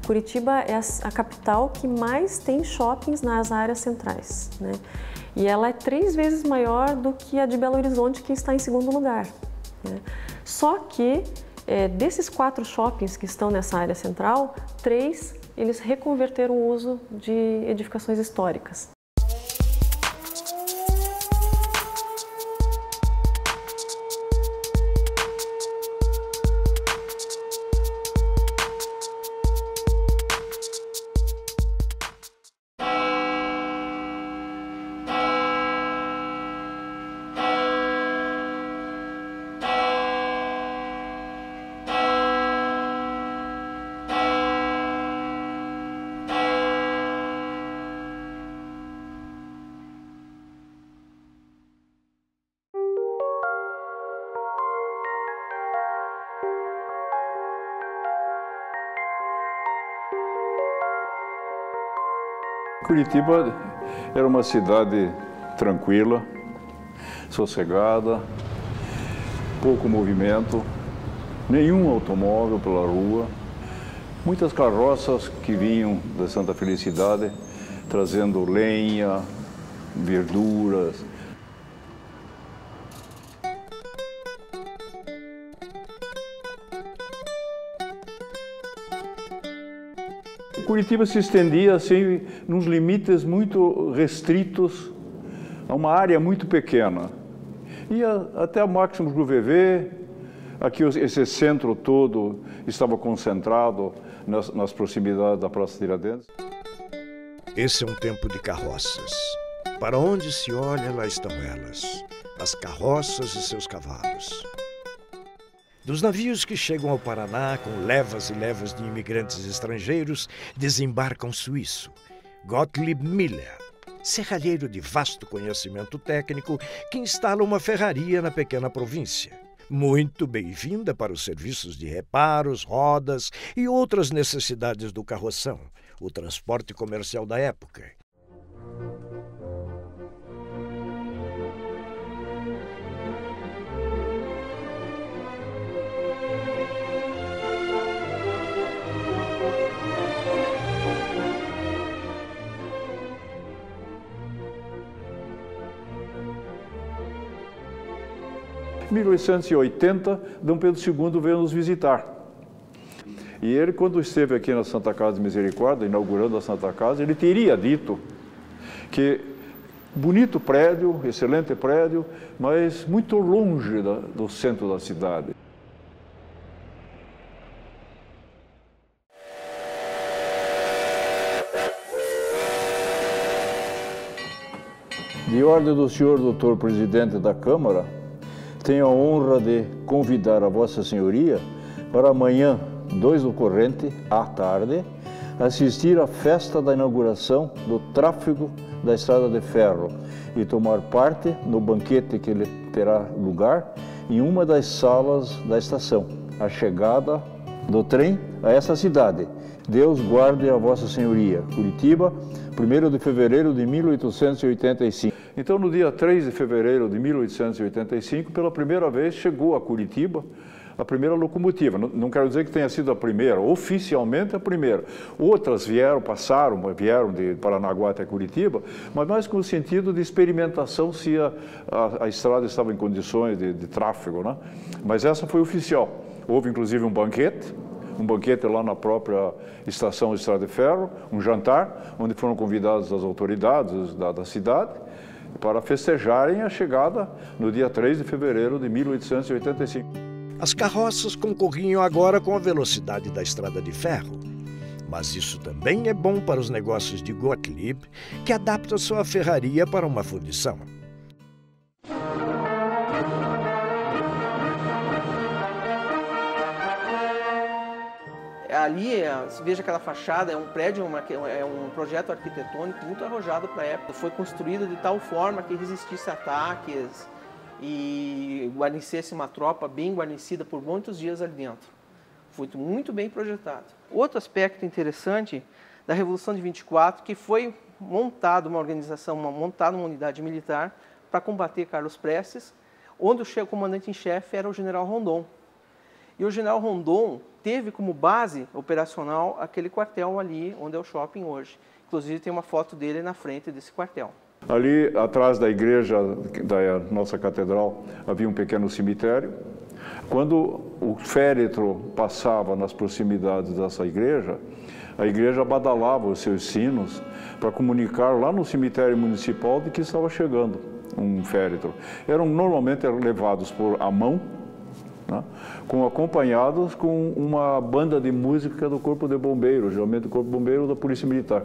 Curitiba é a capital que mais tem shoppings nas áreas centrais, né? E ela é 3 vezes maior do que a de Belo Horizonte, que está em segundo lugar, né? Só que desses 4 shoppings que estão nessa área central, 3 eles reconverteram o uso de edificações históricas. Curitiba era uma cidade tranquila, sossegada, pouco movimento, nenhum automóvel pela rua, muitas carroças que vinham da Santa Felicidade trazendo lenha, verduras. Curitiba se estendia assim, nos limites muito restritos, a uma área muito pequena. Ia até a Máximos Gurvevê, aqui esse centro todo estava concentrado nas proximidades da Praça Tiradentes. Esse é um tempo de carroças. Para onde se olha, lá estão elas, as carroças e seus cavalos. Dos navios que chegam ao Paraná com levas e levas de imigrantes estrangeiros, desembarca um suíço, Gottlieb Miller, serralheiro de vasto conhecimento técnico que instala uma ferraria na pequena província. Muito bem-vinda para os serviços de reparos, rodas e outras necessidades do carroção, o transporte comercial da época. Em 1880, Dom Pedro II veio nos visitar. E ele, quando esteve aqui na Santa Casa de Misericórdia, inaugurando a Santa Casa, ele teria dito que bonito prédio, excelente prédio, mas muito longe do centro da cidade. De ordem do senhor doutor presidente da Câmara, tenho a honra de convidar a Vossa Senhoria para amanhã, 2 do corrente, à tarde, assistir à festa da inauguração do tráfego da Estrada de Ferro e tomar parte no banquete que terá lugar em uma das salas da estação, a chegada do trem a essa cidade. Deus guarde a Vossa Senhoria. Curitiba, 1º de fevereiro de 1885. Então, no dia 3 de fevereiro de 1885, pela primeira vez, chegou a Curitiba a primeira locomotiva. Não quero dizer que tenha sido a primeira, oficialmente a primeira. Outras vieram de Paranaguá até Curitiba, mas mais com o sentido de experimentação se a estrada estava em condições de tráfego, né? Mas essa foi oficial. Houve, inclusive, um banquete lá na própria estação de Estrada de Ferro, um jantar, onde foram convidadas as autoridades da cidade para festejarem a chegada no dia 3 de fevereiro de 1885. As carroças concorriam agora com a velocidade da Estrada de Ferro. Mas isso também é bom para os negócios de Gottlieb, que adapta sua ferraria para uma fundição. Ali, veja aquela fachada, é um prédio, é um projeto arquitetônico muito arrojado para a época. Foi construído de tal forma que resistisse a ataques e guarnecesse uma tropa bem guarnecida por muitos dias ali dentro. Foi muito bem projetado. Outro aspecto interessante da Revolução de 24, que foi montada uma unidade militar para combater Carlos Prestes, onde o comandante em chefe era o general Rondon. E o general Rondon teve como base operacional aquele quartel ali onde é o shopping hoje. Inclusive tem uma foto dele na frente desse quartel. Ali atrás da igreja da nossa catedral havia um pequeno cemitério. Quando o féretro passava nas proximidades dessa igreja, a igreja badalava os seus sinos para comunicar lá no cemitério municipal de que estava chegando um féretro. Eram normalmente levados por a mão, né, acompanhados com uma banda de música do Corpo de Bombeiros, geralmente o Corpo de Bombeiros da Polícia Militar,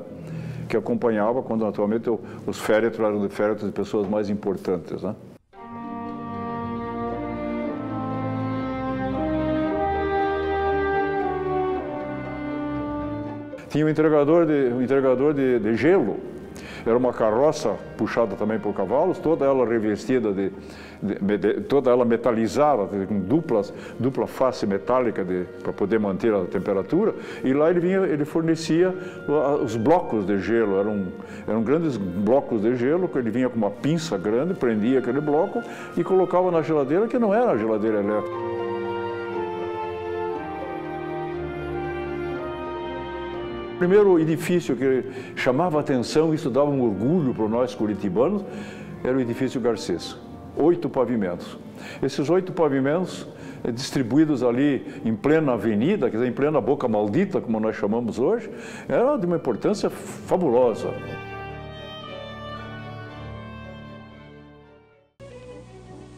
que acompanhava quando naturalmente os féretros eram féretros de pessoas mais importantes, né? Tinha um entregador de gelo. Era uma carroça puxada também por cavalos, toda ela revestida toda ela metalizada, com dupla face metálica para poder manter a temperatura. E lá ele fornecia os blocos de gelo, eram grandes blocos de gelo, que ele vinha com uma pinça grande, prendia aquele bloco e colocava na geladeira, que não era a geladeira elétrica. O primeiro edifício que chamava a atenção, isso dava um orgulho para nós curitibanos, era o edifício Garcês. 8 pavimentos. Esses 8 pavimentos distribuídos ali em plena avenida, quer dizer, em plena Boca Maldita, como nós chamamos hoje, era de uma importância fabulosa.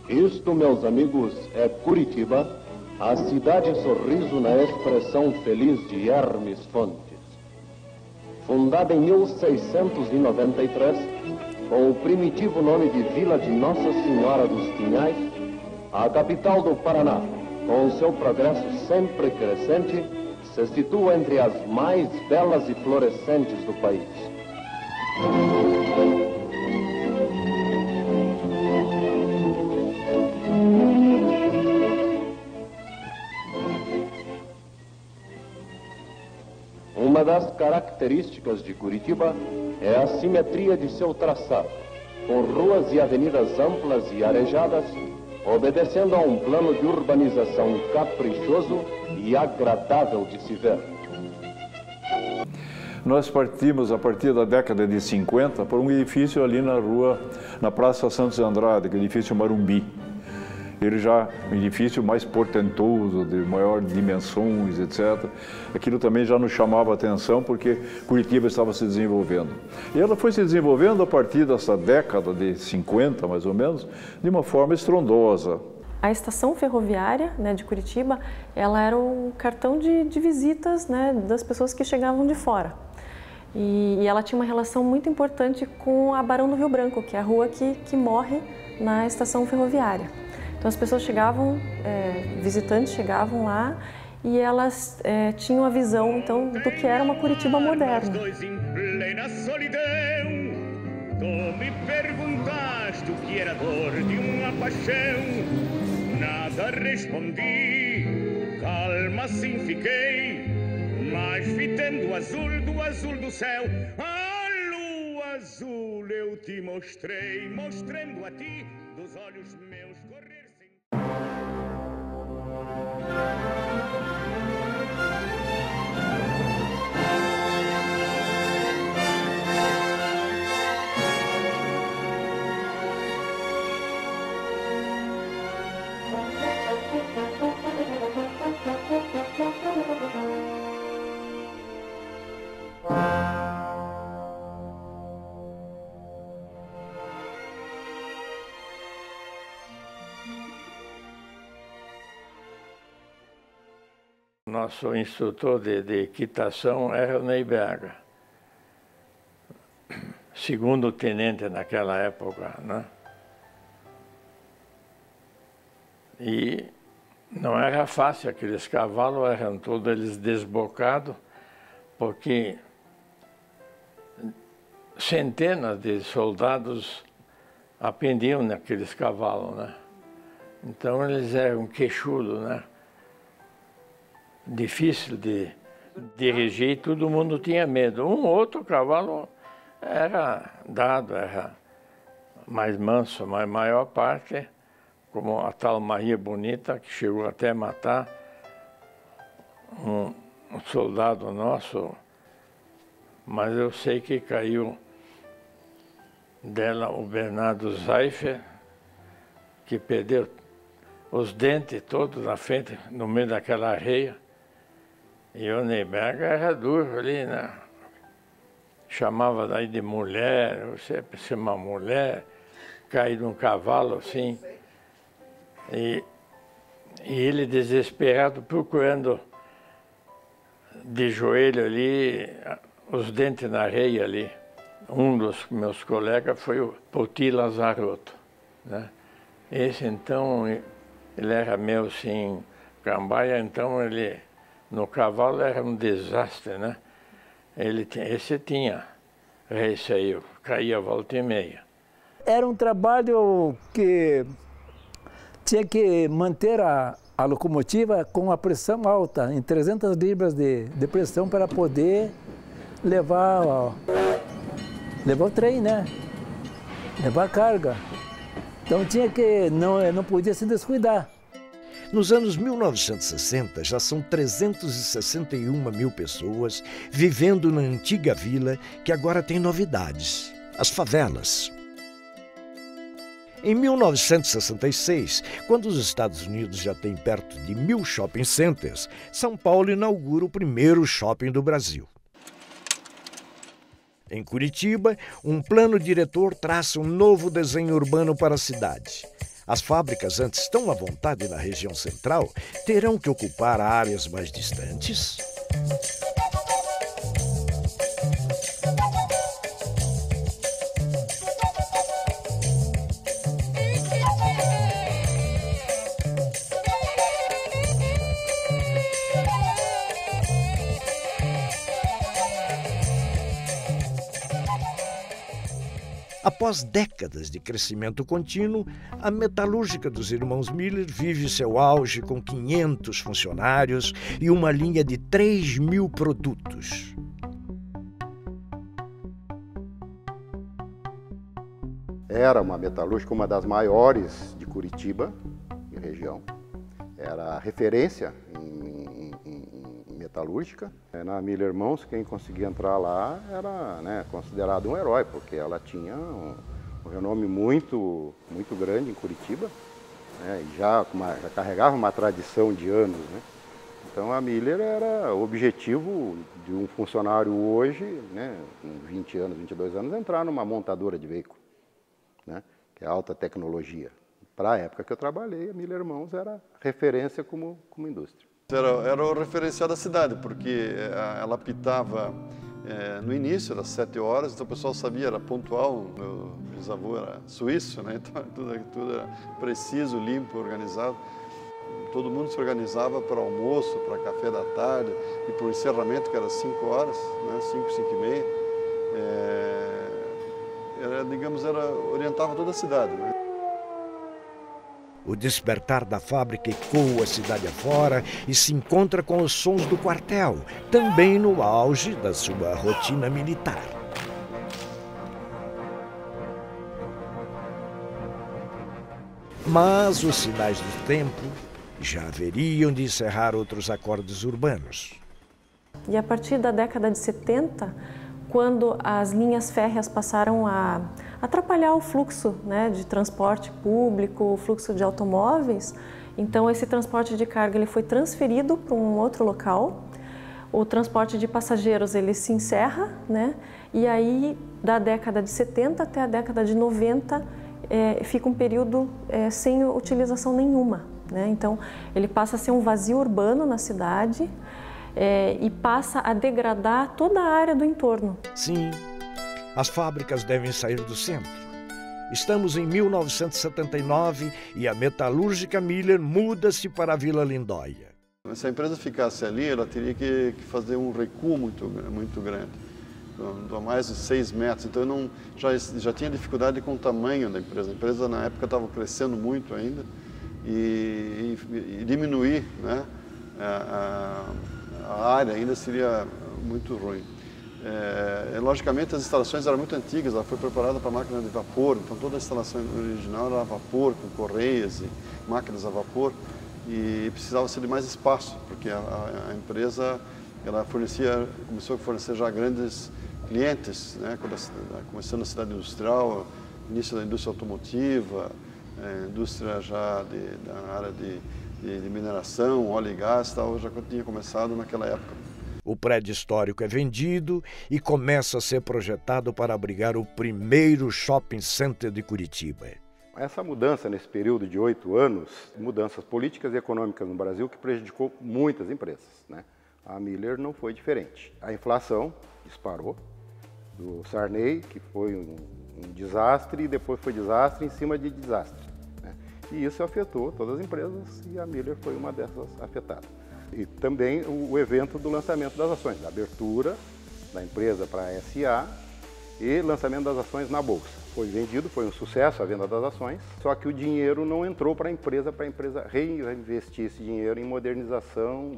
Isto, meus amigos, é Curitiba, a cidade sorriso na expressão feliz de Hermes Fontes. Fundada em 1693, com o primitivo nome de Vila de Nossa Senhora dos Pinhais, a capital do Paraná, com seu progresso sempre crescente, se situa entre as mais belas e florescentes do país. Uma das características de Curitiba é a simetria de seu traçado, com ruas e avenidas amplas e arejadas, obedecendo a um plano de urbanização caprichoso e agradável de se ver. Nós partimos, a partir da década de 50, por um edifício ali na Praça Santos Andrade, que é o edifício Marumbi. Ele já um edifício mais portentoso, de maior dimensões, etc. Aquilo também já nos chamava a atenção porque Curitiba estava se desenvolvendo. E ela foi se desenvolvendo a partir dessa década de 50, mais ou menos, de uma forma estrondosa. A estação ferroviária, né, de Curitiba, ela era um cartão de visitas, né, das pessoas que chegavam de fora. E ela tinha uma relação muito importante com a Barão do Rio Branco, que é a rua que morre na estação ferroviária. Então as pessoas chegavam, visitantes chegavam lá e elas tinham a visão então do que era uma Curitiba moderna. Tu me perguntaste o que era dor de uma paixão, nada respondi, calma assim fiquei, mas fitando o azul do céu, a lua azul eu te mostrei, mostrando a ti dos olhos meus correr sem... Nosso instrutor de equitação era o Ney Berga, segundo tenente naquela época, né? E não era fácil, aqueles cavalos eram todos eles desbocados, porque centenas de soldados aprendiam naqueles cavalos, né? Então eles eram queixudos, né? Difícil de dirigir, todo mundo tinha medo. Um outro cavalo era dado, era mais manso, mas a maior parte, como a tal Maria Bonita, que chegou até a matar um soldado nosso, mas eu sei que caiu dela o Bernardo Zeifer, que perdeu os dentes todos na frente, no meio daquela areia. E o Neyberg era duro ali, né? Chamava daí de mulher, você é uma mulher, cair de um cavalo assim. E ele desesperado procurando de joelho ali, os dentes na areia ali. Um dos meus colegas foi o Poti Lazarotto, né? Esse então, ele era meio assim, cambaia, então ele, no cavalo era um desastre, né? Esse tinha receio, caía volta e meia. Era um trabalho que tinha que manter a locomotiva com a pressão alta, em 300 libras de pressão para poder levar o trem, né? Levar a carga. Então tinha que, não podia se descuidar. Nos anos 1960, já são 361 mil pessoas vivendo na antiga vila, que agora tem novidades, as favelas. Em 1966, quando os Estados Unidos já têm perto de 1000 shopping centers, São Paulo inaugura o primeiro shopping do Brasil. Em Curitiba, um plano diretor traça um novo desenho urbano para a cidade. As fábricas, antes tão à vontade na região central, terão que ocupar áreas mais distantes. Após décadas de crescimento contínuo, a metalúrgica dos irmãos Miller vive seu auge com 500 funcionários e uma linha de 3.000 produtos. Era uma metalúrgica, uma das maiores de Curitiba e região. Era referência em metalúrgica. Na Miller Irmãos, quem conseguia entrar lá era, né, considerado um herói, porque ela tinha um renome muito grande em Curitiba, né, e já carregava uma tradição de anos, né. Então a Miller era o objetivo de um funcionário hoje, né, com 20 anos, 22 anos, entrar numa montadora de veículo, né, que é alta tecnologia. Para a época que eu trabalhei, a Miller Irmãos era referência como indústria. Era o referencial da cidade, porque ela apitava no início, às 7 horas, então o pessoal sabia, era pontual. Meu bisavô era suíço, né? Então tudo era preciso, limpo, organizado. Todo mundo se organizava para almoço, para café da tarde e para o encerramento, que era 5 horas, né? 5, 5 e meia. Orientava toda a cidade, né? O despertar da fábrica ecoa a cidade afora e se encontra com os sons do quartel, também no auge da sua rotina militar. Mas os sinais do tempo já haveriam de encerrar outros acordes urbanos. E a partir da década de 70, quando as linhas férreas passaram a atrapalhar o fluxo, né, de transporte público, o fluxo de automóveis, então esse transporte de carga ele foi transferido para um outro local. O transporte de passageiros ele se encerra, né, e aí da década de 70 até a década de 90 fica um período sem utilização nenhuma, né? Então ele passa a ser um vazio urbano na cidade e passa a degradar toda a área do entorno. Sim. As fábricas devem sair do centro. Estamos em 1979 e a metalúrgica Miller muda-se para a Vila Lindóia. Se a empresa ficasse ali, ela teria que fazer um recuo muito grande, de mais de 6 metros. Então já tinha dificuldade com o tamanho da empresa. A empresa na época estava crescendo muito ainda e diminuir, né, a área ainda seria muito ruim. Logicamente as instalações eram muito antigas, ela foi preparada para máquina de vapor, então toda a instalação original era a vapor, com correias e máquinas a vapor, e precisava-se de mais espaço, porque a empresa ela começou a fornecer já grandes clientes, né? Começando na cidade industrial, início da indústria automotiva, indústria já da área de mineração, óleo e gás, tal, já tinha começado naquela época. O prédio histórico é vendido e começa a ser projetado para abrigar o primeiro shopping center de Curitiba. Essa mudança nesse período de 8 anos, mudanças políticas e econômicas no Brasil que prejudicou muitas empresas, né? A Miller não foi diferente. A inflação disparou, do Sarney, que foi um desastre, e depois foi desastre em cima de desastre, né? E isso afetou todas as empresas e a Miller foi uma dessas afetadas. E também o evento do lançamento das ações, da abertura da empresa para a SA e lançamento das ações na Bolsa. Foi vendido, foi um sucesso a venda das ações, só que o dinheiro não entrou para a empresa reinvestir esse dinheiro em modernização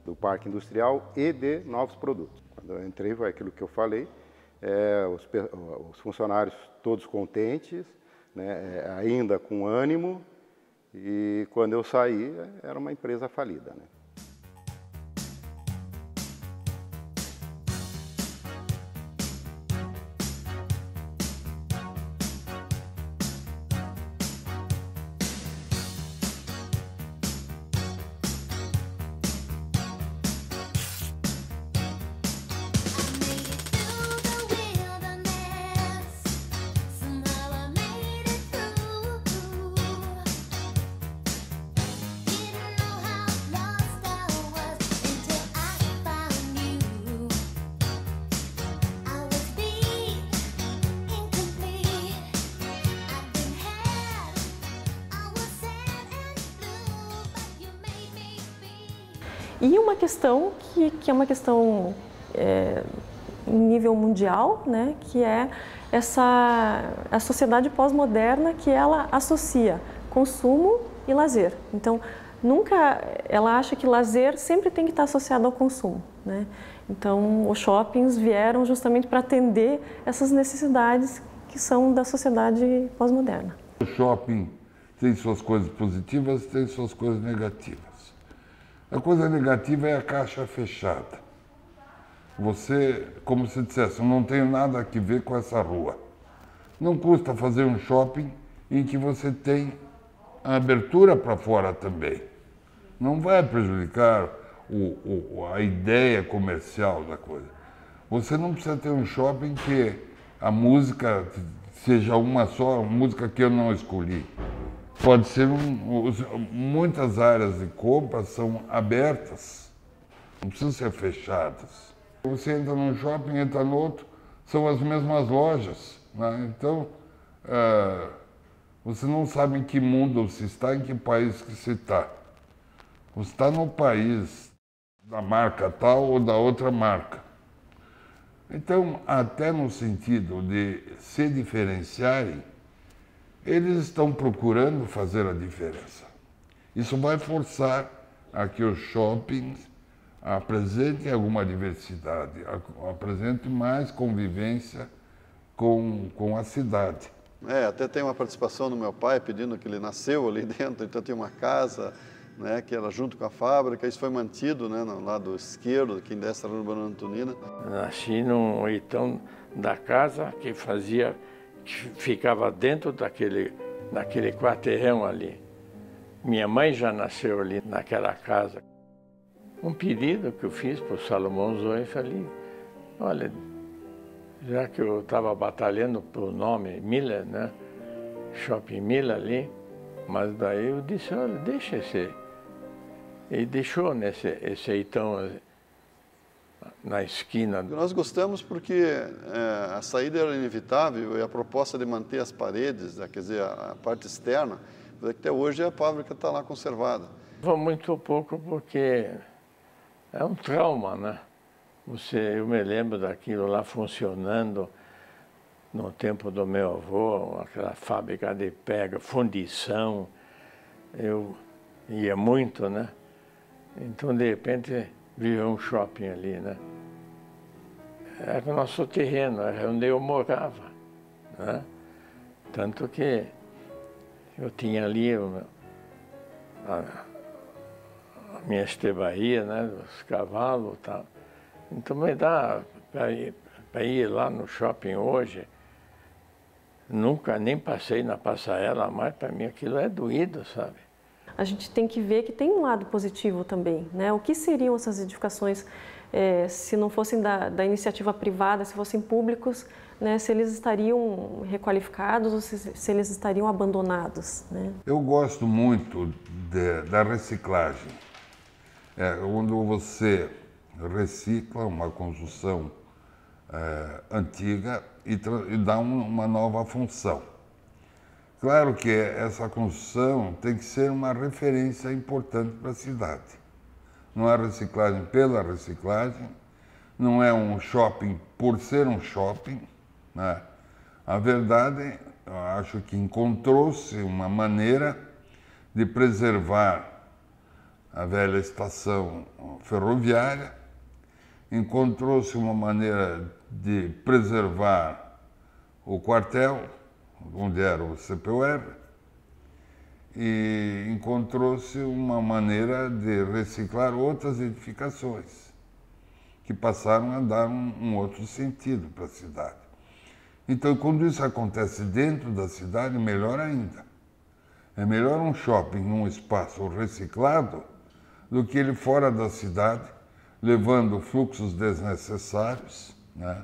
do parque industrial e de novos produtos. Quando eu entrei, foi aquilo que eu falei, os funcionários todos contentes, né, ainda com ânimo, e quando eu saí, era uma empresa falida, né? E uma questão que é uma questão em nível mundial, né, que é a sociedade pós-moderna, que ela associa consumo e lazer. Então, ela acha que lazer sempre tem que estar associado ao consumo, né? Então, os shoppings vieram justamente para atender essas necessidades que são da sociedade pós-moderna. O shopping tem suas coisas positivas, tem suas coisas negativas. A coisa negativa é a caixa fechada. Você, como se dissesse, não tenho nada a ver com essa rua. Não custa fazer um shopping em que você tem a abertura para fora também. Não vai prejudicar a ideia comercial da coisa. Você não precisa ter um shopping que a música seja uma só, música que eu não escolhi. Pode ser muitas áreas de compra são abertas, não precisam ser fechadas. Você entra num shopping, entra no outro, são as mesmas lojas, né? Então, você não sabe em que mundo você está, em que país que você está. Você está no país da marca tal ou da outra marca. Então, até no sentido de se diferenciarem, eles estão procurando fazer a diferença. Isso vai forçar a que os shoppings apresentem alguma diversidade, apresentem mais convivência com a cidade. Até tem uma participação do meu pai pedindo que ele nasceu ali dentro, então tinha uma casa, né, que era junto com a fábrica, isso foi mantido, né, no lado esquerdo, aqui dessa rua Urbana Antonina. Nasci num oitão da casa que ficava dentro daquele quarteirão ali. Minha mãe já nasceu ali naquela casa. Um pedido que eu fiz para o Salomão Zoif ali, olha, já que eu estava batalhando pelo nome Miller, né, Shopping Miller ali, mas daí eu disse, olha, deixa esse. Ele deixou esse oitão na esquina. Nós gostamos porque a saída era inevitável e a proposta de manter as paredes, quer dizer, a parte externa, até hoje a fábrica está lá conservada. Vou muito pouco porque é um trauma, né? Eu me lembro daquilo lá funcionando no tempo do meu avô, aquela fábrica de pega, fundição. Eu ia muito, né? Então, de repente, viveu um shopping ali, né? Era o nosso terreno, era onde eu morava, né? Tanto que eu tinha ali minha estebaria, né, dos cavalos e tal. Então me dá para ir lá no shopping hoje, nunca nem passei na passarela, mas para mim aquilo é doído, sabe? A gente tem que ver que tem um lado positivo também, né? O que seriam essas edificações se não fossem da iniciativa privada, se fossem públicos, né? Se eles estariam requalificados ou se eles estariam abandonados, né? Eu gosto muito da reciclagem. Quando você recicla uma construção antiga e dá uma nova função. Claro que essa construção tem que ser uma referência importante para a cidade. Não é reciclagem pela reciclagem, não é um shopping por ser um shopping, né? A verdade, eu acho que encontrou-se uma maneira de preservar a velha estação ferroviária, encontrou-se uma maneira de preservar o quartel, onde era o CPUR, e encontrou-se uma maneira de reciclar outras edificações, que passaram a dar um outro sentido para a cidade. Então, quando isso acontece dentro da cidade, melhor ainda. É melhor um shopping num espaço reciclado do que ele fora da cidade, levando fluxos desnecessários, né?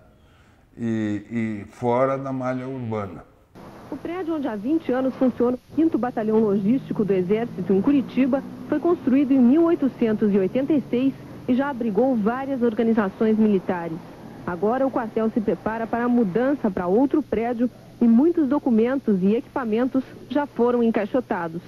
E fora da malha urbana. O prédio onde há 20 anos funciona o 5º Batalhão Logístico do Exército, em Curitiba, foi construído em 1886 e já abrigou várias organizações militares. Agora o quartel se prepara para a mudança para outro prédio e muitos documentos e equipamentos já foram encaixotados.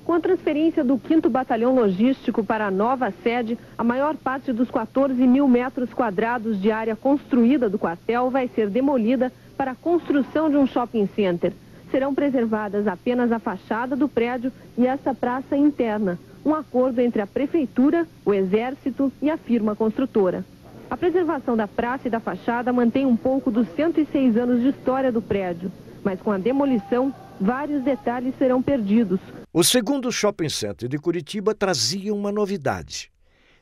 Com a transferência do 5º Batalhão Logístico para a nova sede, a maior parte dos 14 mil metros quadrados de área construída do quartel vai ser demolida para a construção de um shopping center. Serão preservadas apenas a fachada do prédio e essa praça interna, um acordo entre a Prefeitura, o Exército e a firma construtora. A preservação da praça e da fachada mantém um pouco dos 106 anos de história do prédio, mas com a demolição, vários detalhes serão perdidos. O segundo shopping center de Curitiba trazia uma novidade: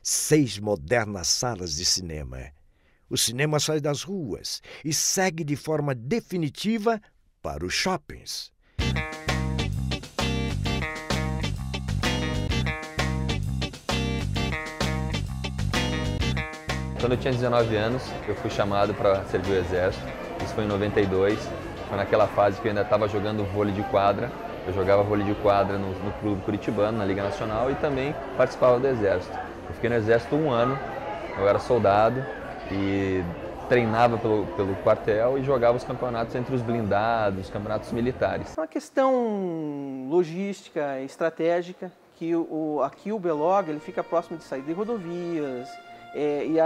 6 modernas salas de cinema. O cinema sai das ruas e segue de forma definitiva para os shoppings. Quando eu tinha 19 anos, eu fui chamado para servir o Exército. Isso foi em 92, foi naquela fase que eu ainda estava jogando vôlei de quadra. Eu jogava vôlei de quadra no clube curitibano, na Liga Nacional, e também participava do Exército. Eu fiquei no Exército 1 ano, eu era soldado e treinava pelo quartel e jogava os campeonatos entre os blindados, os campeonatos militares. É uma questão logística, estratégica, que aqui o Belog ele fica próximo de saída de rodovias, e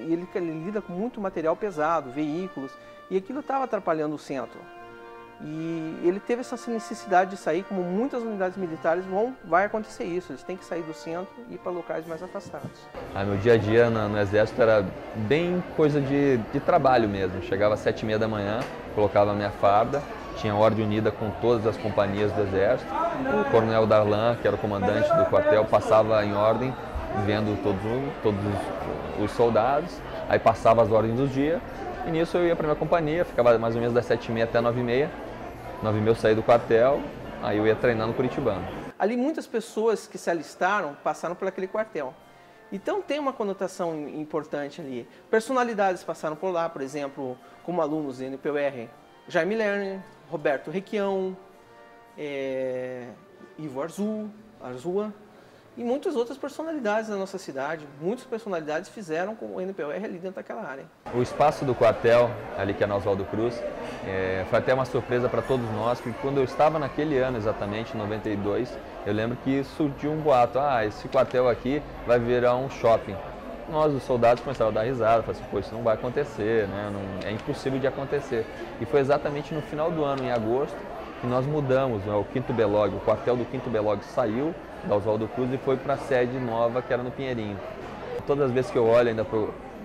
ele lida com muito material pesado, veículos, e aquilo estava atrapalhando o centro. E ele teve essa necessidade de sair, como muitas unidades militares vai acontecer isso, eles têm que sair do centro e ir para locais mais afastados. Meu dia a dia no Exército era bem coisa de trabalho mesmo. Chegava às 7h30 da manhã, colocava a minha farda, tinha ordem unida com todas as companhias do Exército. O coronel Darlan, que era o comandante do quartel, passava em ordem, vendo todos os soldados, aí passava as ordens do dia, e nisso eu ia para minha companhia, ficava mais ou menos das 7h30 até 9h30. 9h30 eu saí do quartel, aí eu ia treinar no Curitibano. Ali muitas pessoas que se alistaram passaram por aquele quartel. Então tem uma conotação importante ali. Personalidades passaram por lá, por exemplo, como alunos do NPUR, Jaime Lerner, Roberto Requião, Ivo Arzua e muitas outras personalidades da nossa cidade. Muitas personalidades fizeram com o NPUR ali dentro daquela área. O espaço do quartel, ali que é na Oswaldo Cruz, foi até uma surpresa para todos nós, porque quando eu estava naquele ano exatamente, em 92, eu lembro que surgiu um boato: esse quartel aqui vai virar um shopping. Nós, os soldados, começaram a dar risada, falaram assim: pô, isso não vai acontecer, né? É impossível de acontecer. E foi exatamente no final do ano, em agosto, que nós mudamos, né? O 5º Belog, o quartel do 5º Belog saiu da Oswaldo Cruz e foi para a sede nova, que era no Pinheirinho. Todas as vezes que eu olho ainda para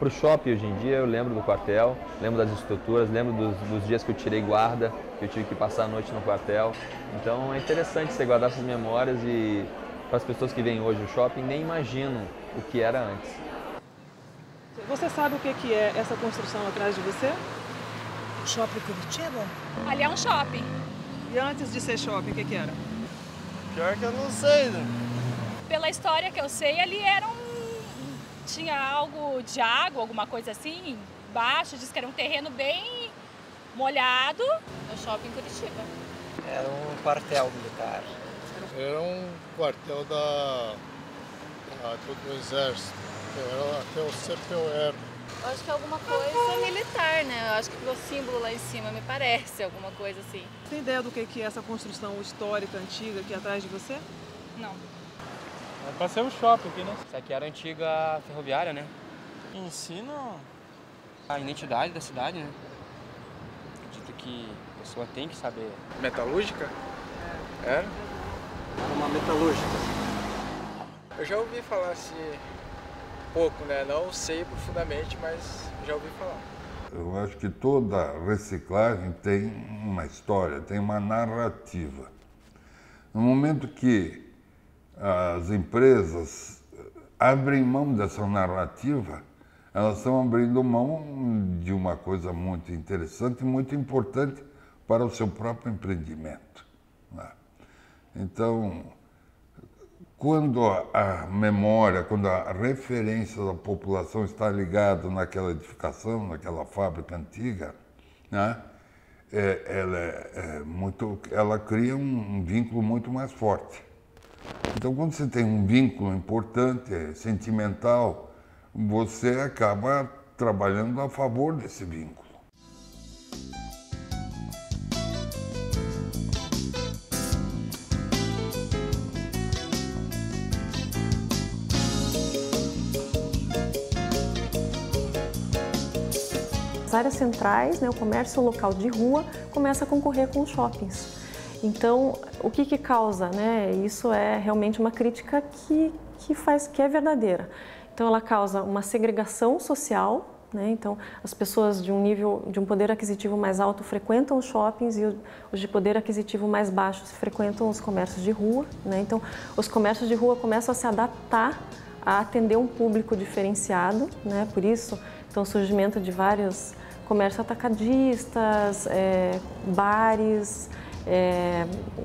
o shopping hoje em dia, eu lembro do quartel, lembro das estruturas, lembro dos dias que eu tirei guarda, que eu tive que passar a noite no quartel. Então é interessante você guardar essas memórias e para as pessoas que vêm hoje no shopping nem imaginam o que era antes. Você sabe o que é essa construção atrás de você? Shopping Curitiba? Ali é um shopping. E antes de ser shopping, o que era? Pior que eu não sei, né? Pela história que eu sei, ali era tinha algo de água, alguma coisa assim, embaixo. Diz que era um terreno bem molhado. No shopping Curitiba. Era um quartel militar. Era um quartel do Exército, era até o CPOR. Eu acho que é alguma coisa militar, né? Eu acho que pelo símbolo lá em cima me parece alguma coisa assim. Tem ideia do que é essa construção histórica, antiga, aqui atrás de você? Não. Vai ser um shopping aqui, né? Isso aqui era a antiga ferroviária, né? Ensina a identidade da cidade, né? Acredito que a pessoa tem que saber. Metalúrgica? Era? Era uma metalúrgica. Eu já ouvi falar assim, pouco, né? Não sei profundamente, mas já ouvi falar. Eu acho que toda reciclagem tem uma história, tem uma narrativa. No momento que as empresas abrem mão dessa narrativa, elas estão abrindo mão de uma coisa muito interessante e muito importante para o seu próprio empreendimento, né? Então, quando a memória, quando a referência da população está ligada naquela edificação, naquela fábrica antiga, né, ela cria um vínculo muito mais forte. Então, quando você tem um vínculo importante, sentimental, você acaba trabalhando a favor desse vínculo. As áreas centrais, né, o comércio local de rua, começa a concorrer com os shoppings. Então, o que causa, né? Isso é realmente uma crítica que é verdadeira. Então, ela causa uma segregação social, né? Então, as pessoas de um poder aquisitivo mais alto frequentam os shoppings e os de poder aquisitivo mais baixo frequentam os comércios de rua, né? Então, os comércios de rua começam a se adaptar a atender um público diferenciado, né? Por isso, então, o surgimento de vários comércios atacadistas, bares,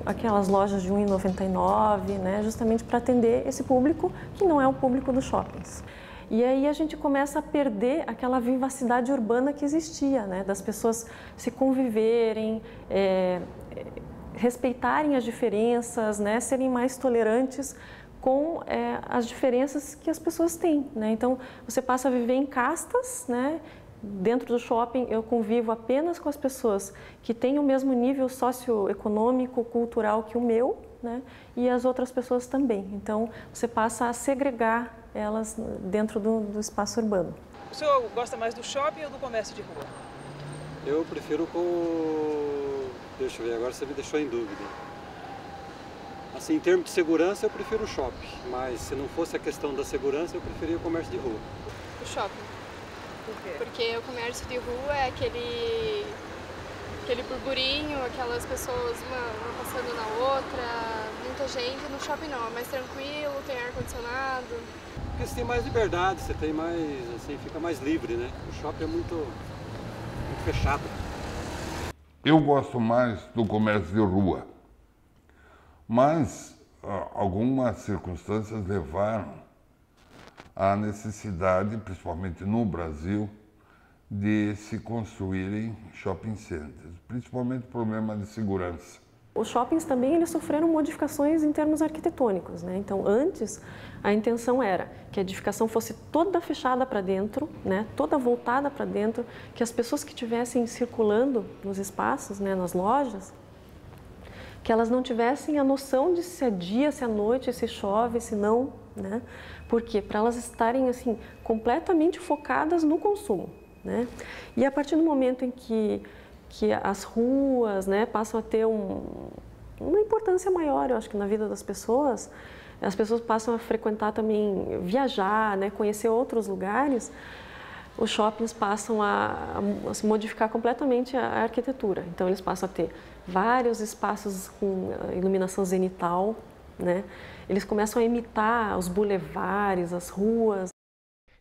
aquelas lojas de R$ 1,99, né, justamente para atender esse público que não é o público dos shoppings. E aí a gente começa a perder aquela vivacidade urbana que existia, né, das pessoas se conviverem, respeitarem as diferenças, né, serem mais tolerantes com as diferenças que as pessoas têm, né? Então, você passa a viver em castas, né? Dentro do shopping, eu convivo apenas com as pessoas que têm o mesmo nível socioeconômico, cultural que o meu, né? E as outras pessoas também. Então, você passa a segregar elas dentro do espaço urbano. O senhor gosta mais do shopping ou do comércio de rua? Eu prefiro Deixa eu ver, agora você me deixou em dúvida. Assim, em termos de segurança, eu prefiro o shopping. Mas se não fosse a questão da segurança, eu preferia o comércio de rua. O shopping. Por quê? Porque o comércio de rua é aquele burburinho, aquelas pessoas uma passando na outra, muita gente. No shopping não, é mais tranquilo, tem ar-condicionado. Porque você tem mais liberdade, você tem mais, assim, fica mais livre, né? O shopping é muito fechado. Eu gosto mais do comércio de rua, mas algumas circunstâncias levaram à necessidade, principalmente no Brasil, de se construírem shopping centers, principalmente problema de segurança. Os shoppings também eles sofreram modificações em termos arquitetônicos, né? Então, antes, a intenção era que a edificação fosse toda fechada para dentro, né? Toda voltada para dentro, que as pessoas que estivessem circulando nos espaços, né? Nas lojas, que elas não tivessem a noção de se é dia, se é noite, se chove, se não, né? Por quê? Para elas estarem assim, completamente focadas no consumo, né? E a partir do momento em que as ruas, né, passam a ter uma importância maior, eu acho que na vida das pessoas, as pessoas passam a frequentar também, viajar, né, conhecer outros lugares, os shoppings passam a modificar completamente a arquitetura. Então, eles passam a ter vários espaços com iluminação zenital, né? Eles começam a imitar os bulevares, as ruas.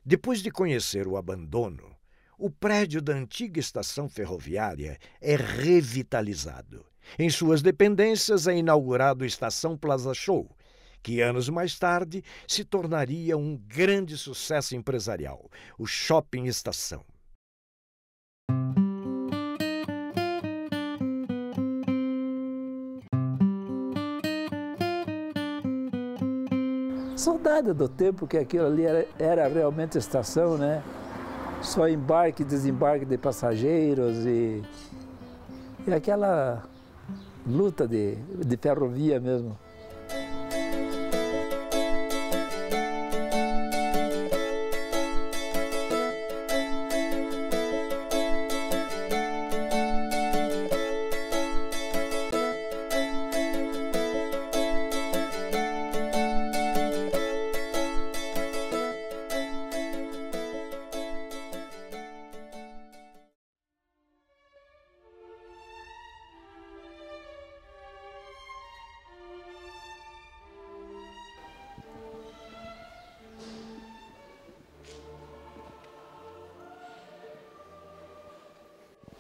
Depois de conhecer o abandono, o prédio da antiga estação ferroviária é revitalizado. Em suas dependências é inaugurado a Estação Plaza Show, que anos mais tarde se tornaria um grande sucesso empresarial, o Shopping Estação. Saudade do tempo que aquilo ali era realmente estação, né? Só embarque e desembarque de passageiros e aquela luta de ferrovia mesmo.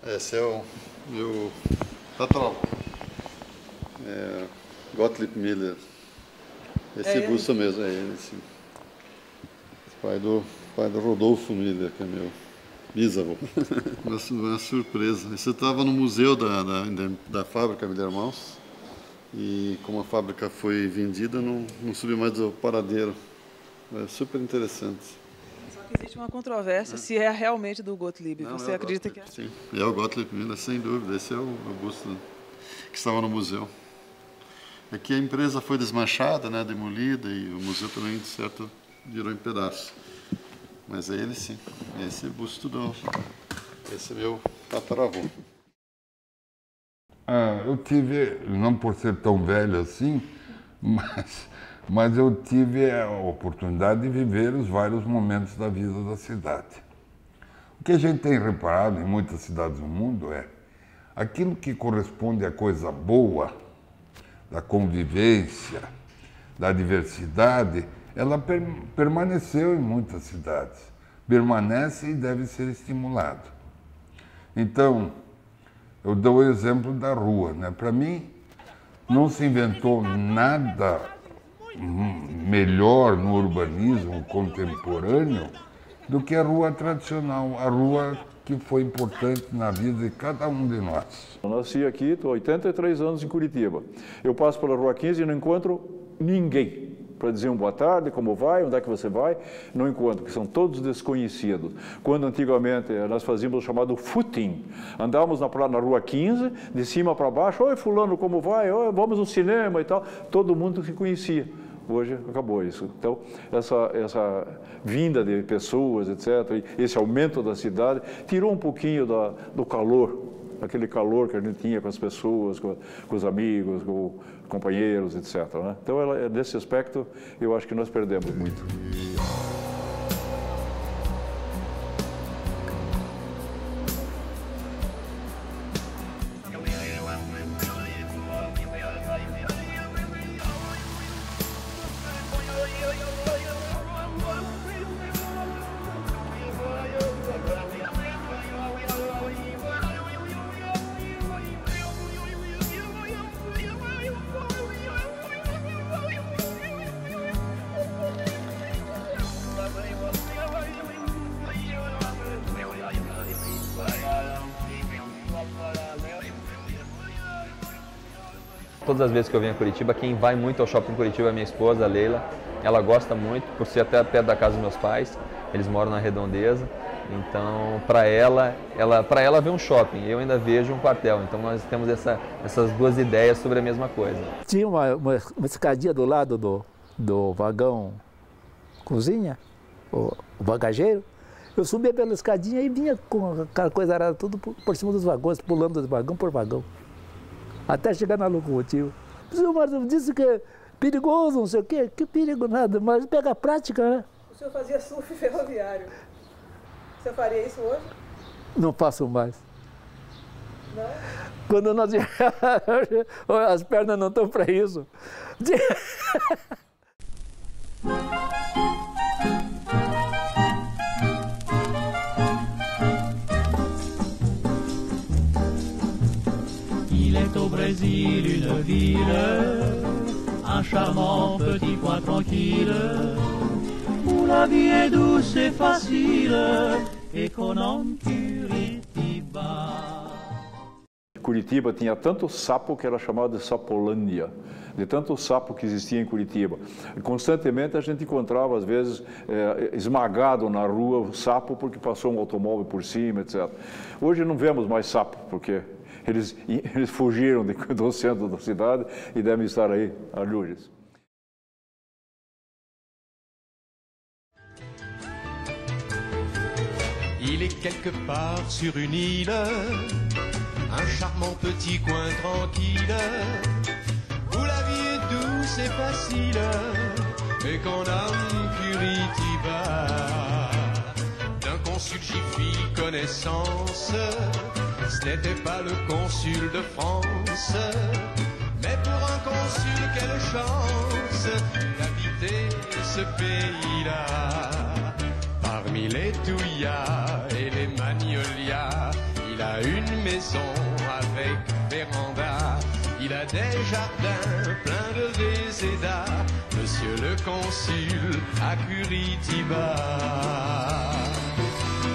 Esse é o meu tataravô, Gottlieb Miller. Esse busto mesmo, é ele, sim. Pai do Rodolfo Miller, que é meu bisavô. Uma surpresa. Esse estava no museu da fábrica Miller Irmãos, e como a fábrica foi vendida, não subi mais do paradeiro. É super interessante. Existe uma controvérsia se é realmente do Gottlieb. Você acredita que é? Sim, é o Gottlieb Miller, sem dúvida. Esse é o busto que estava no museu. É que a empresa foi desmanchada, né, demolida, e o museu também, de certo, virou em pedaços. Mas é ele sim. Esse é o busto esse é meu tataravô. Eu tive, não por ser tão velho assim, mas eu tive a oportunidade de viver os vários momentos da vida da cidade. O que a gente tem reparado em muitas cidades do mundo é aquilo que corresponde à coisa boa, da convivência, da diversidade, ela permaneceu em muitas cidades, permanece e deve ser estimulado. Então, eu dou o exemplo da rua, né? Para mim, não se inventou nada melhor no urbanismo contemporâneo do que a rua tradicional, a rua que foi importante na vida de cada um de nós. Eu nasci aqui, estou há 83 anos em Curitiba. Eu passo pela Rua 15 e não encontro ninguém para dizer um boa tarde, como vai, onde é que você vai, não encontro, porque são todos desconhecidos. Quando antigamente nós fazíamos o chamado footing, andávamos na Rua 15, de cima para baixo, oi fulano, como vai, oi, vamos no cinema e tal, todo mundo se conhecia. Hoje acabou isso. Então, essa vinda de pessoas, etc., esse aumento da cidade, tirou um pouquinho do calor, aquele calor que a gente tinha com as pessoas, com os amigos, com os companheiros, etc., né? Então, nesse aspecto, eu acho que nós perdemos muito. Todas as vezes que eu venho a Curitiba, quem vai muito ao shopping Curitiba é minha esposa, a Leila. Ela gosta muito, por ser até perto da casa dos meus pais. Eles moram na Redondeza. Então, para ela ver um shopping, eu ainda vejo um quartel. Então, nós temos essas duas ideias sobre a mesma coisa. Tinha uma escadinha do lado do vagão cozinha, o bagageiro. Eu subia pela escadinha e vinha com aquela coisa arada tudo por cima dos vagões, pulando de vagão por vagão, até chegar na locomotiva. O senhor Marcelo disse que é perigoso, não sei o quê. Que perigo nada, mas pega a prática, né? O senhor fazia surf ferroviário. Você faria isso hoje? Não faço mais. Quando nós... As pernas não estão para isso. Il est au Brésil une ville, un charmant petit coin tranquille, où la vie est douce et facile, et qu'on nomme Curitiba. Curitiba tinha tanto sapo que era chamado de Sapolândia, de tanto sapo que existia em Curitiba. Constantemente a gente encontrava, às vezes, esmagado na rua o sapo porque passou um automóvel por cima, etc. Hoje não vemos mais sapo, porque eles fugiram do centro da cidade e devem estar aí a Lourdes. Il est quelque part sur une île, un charmant petit coin tranquille, où la vie est douce et facile, et qu'on nomme Curitiba. D'un consul j'y fis connaissance, ce n'était pas le consul de France, mais pour un consul, quelle chance d'habiter ce pays-là. Parmi les Touillas et les Magnolias, il a une maison avec véranda, il a des jardins pleins de résédas, monsieur le consul à Curitiba.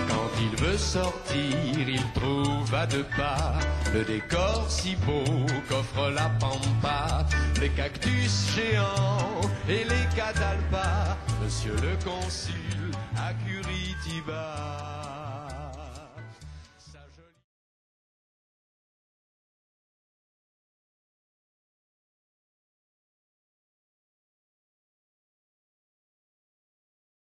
Quand il veut sortir, il trouve à 2 pas le décor si beau qu'offre la pampa, les cactus géants et les catalpas, monsieur le consul à Curitiba.